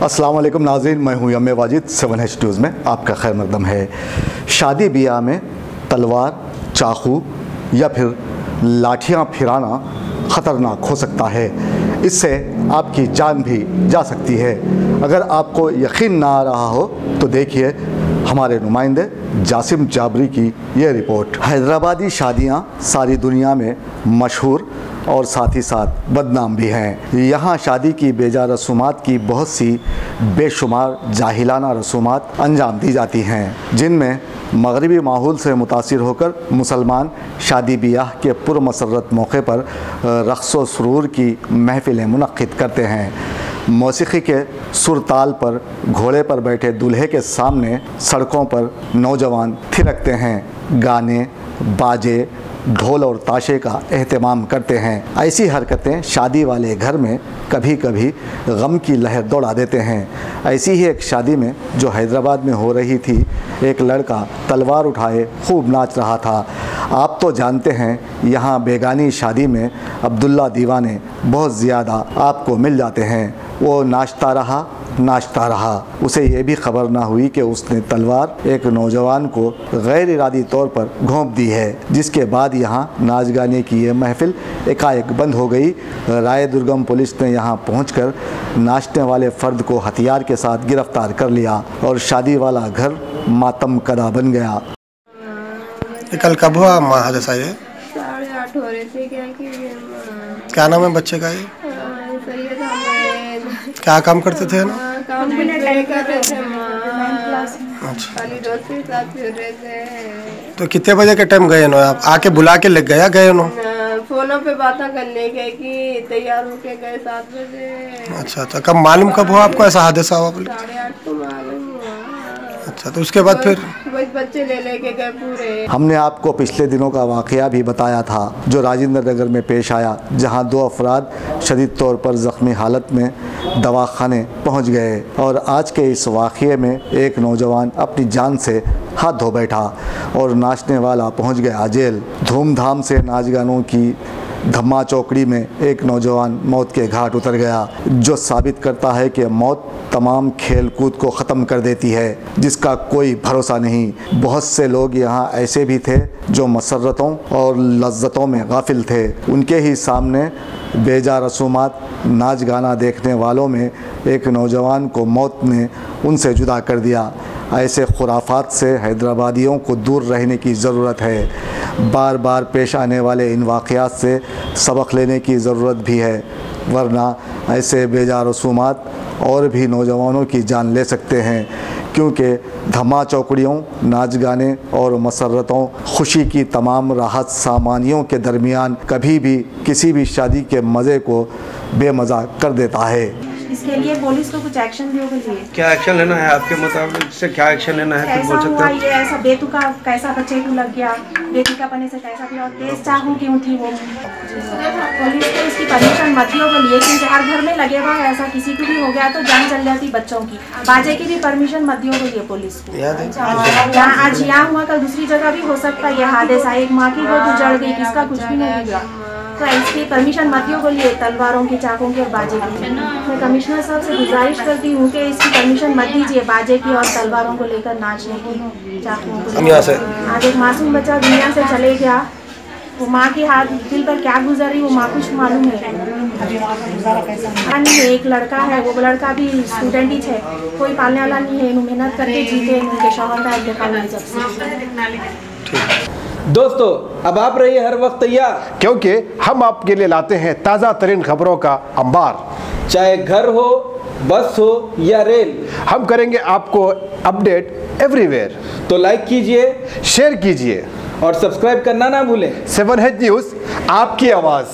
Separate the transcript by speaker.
Speaker 1: अस्सलाम वालेकुम नाज़रीन, मैं हूं यम वाजिद। 7H न्यूज़ में आपका खैर मकदम है। शादी ब्याह में तलवार, चाकू या फिर लाठियां फिराना ख़तरनाक हो सकता है। इससे आपकी जान भी जा सकती है। अगर आपको यकीन ना आ रहा हो तो देखिए हमारे नुमाइंदे जासिम जाबरी की ये रिपोर्ट। हैदराबादी शादियां सारी दुनिया में मशहूर और साथ ही साथ बदनाम भी हैं। यहाँ शादी की बेजा रसूमात की बहुत सी बेशुमार जाहिलाना रसूमात अंजाम दी जाती हैं, जिनमें मगरबी माहौल से मुतासिर होकर मुसलमान शादी ब्याह के पुरमसरत मौके पर रक़्स व सुरूर की महफ़िलें मुनक़्क़िद करते हैं। मौसीक़ी के सुरताल पर घोड़े पर बैठे दूल्हे के सामने सड़कों पर नौजवान थिरकते हैं, गाने, बाजे, ढोल और ताशे का एहतमाम करते हैं। ऐसी हरकतें शादी वाले घर में कभी कभी गम की लहर दौड़ा देते हैं। ऐसी ही एक शादी में जो हैदराबाद में हो रही थी, एक लड़का तलवार उठाए खूब नाच रहा था। आप तो जानते हैं यहाँ बेगानी शादी में अब्दुल्ला दीवाने बहुत ज़्यादा आपको मिल जाते हैं। वो नाचता रहा, उसे ये भी खबर ना हुई कि उसने तलवार एक नौजवान को गैर इरादी तौर पर घोंप दी है, जिसके बाद यहाँ नाच गाने की ये महफिल एकाएक बंद हो गई। राय दुर्गम पुलिस ने यहाँ पहुंचकर नाचने वाले फ़र्द को हथियार के साथ गिरफ्तार कर लिया और शादी वाला घर मातम कदा बन गया।
Speaker 2: कल कब हुआ हादसा? ये
Speaker 3: 8:30 हो रहे थे।
Speaker 2: क्या नाम है बच्चे का? ये क्या काम करते थे ना?
Speaker 3: काम कर रहे थे।
Speaker 2: अच्छा,
Speaker 3: खाली दोस्त के साथ फिर रहे थे।
Speaker 2: तो कितने बजे के टाइम गए नो? आप आके बुला के ले गए नो?
Speaker 3: फोनों पे बातें करने गए कि तैयार होके गए 7 बजे।
Speaker 2: अच्छा, तो कब मालूम कब हुआ आपको ऐसा हादसा हुआ?
Speaker 3: 8:30 को मालूम हुआ।
Speaker 2: अच्छा, तो उसके बाद फिर
Speaker 3: बच्चे लेके गए पूरे।
Speaker 1: हमने आपको पिछले दिनों का वाक़या भी बताया था जो राजेंद्र नगर में पेश आया, जहां 2 अफराद शदीद तौर पर ज़ख्मी हालत में दवाखाने पहुंच गए। और आज के इस वाक़ये में एक नौजवान अपनी जान से हाथ धो बैठा और नाचने वाला पहुंच गया जेल। धूमधाम से नाच गानों की धम्मा चौकड़ी में एक नौजवान मौत के घाट उतर गया, जो साबित करता है कि मौत तमाम खेल कूद को ख़त्म कर देती है, जिसका कोई भरोसा नहीं। बहुत से लोग यहाँ ऐसे भी थे जो मसरतों और लज्जतों में गाफिल थे। उनके ही सामने बेजा रसूमात नाच गाना देखने वालों में एक नौजवान को मौत ने उनसे जुदा कर दिया। ऐसे खुराफात से हैदराबादियों को दूर रहने की ज़रूरत है। बार बार पेश आने वाले इन वाक़यात से सबक लेने की ज़रूरत भी है, वरना ऐसे बेजा रसूमात और भी नौजवानों की जान ले सकते हैं, क्योंकि धम्मा चौकड़ियों, नाच गाने और मसरतों, खुशी की तमाम राहत सामानियों के दरमियान कभी भी किसी भी शादी के मज़े को बेमज़ा कर देता है।
Speaker 4: इसके लिए पुलिस को कुछ एक्शन दियोगे?
Speaker 2: क्या एक्शन लेना है आपके मुताबिक? से क्या एक्शन लेना है?
Speaker 4: कैसा हुआ ये? ऐसा बेतुका कैसा बच्चे को लग गया? बेतुका पने से कैसा भी? और तेज चाकू क्यों थी वो? पुलिस को इसकी परमिशन मत दियो के लिए, क्योंकि हर घर में लगे हुआ है। ऐसा किसी को भी हो गया तो जान चल जाती बच्चों की। बाजे की भी परमिशन मत दियो के लिए पुलिस को। यहाँ आज यहाँ हुआ, कल दूसरी जगह भी हो सकता है ये हादसा। एक माँ की गोद उजड़ गई, किसका कुछ भी नहीं बिगड़ा। तो इसकी परमिशन मत दियो बोलिए तलवारों की, चाकों की और बाजे की। मैं कमिश्नर साहब से गुजारिश करती हूँ कि इसकी परमिशन मत दीजिए बाजे की और तलवारों को लेकर नाचने की, चाकुओं को। आज एक मासूम बच्चा दुनिया से चले गया। वो माँ के हाथ दिल पर क्या गुजरी वो माँ कुछ मालूम है। एक लड़का है, वो लड़का भी स्टूडेंट ही है, कोई पालने वाला नहीं है। मेहनत करके जीते उनके शौहर का इंतकाल जब से।
Speaker 5: दोस्तों, अब आप रहिए हर वक्त तैयार,
Speaker 6: क्योंकि हम आपके लिए लाते हैं ताज़ा तरीन खबरों का अंबार।
Speaker 5: चाहे घर हो, बस हो या रेल,
Speaker 6: हम करेंगे आपको अपडेट एवरीवेयर।
Speaker 5: तो लाइक कीजिए,
Speaker 6: शेयर कीजिए
Speaker 5: और सब्सक्राइब करना ना भूलें।
Speaker 6: 7H न्यूज़, आपकी आवाज़।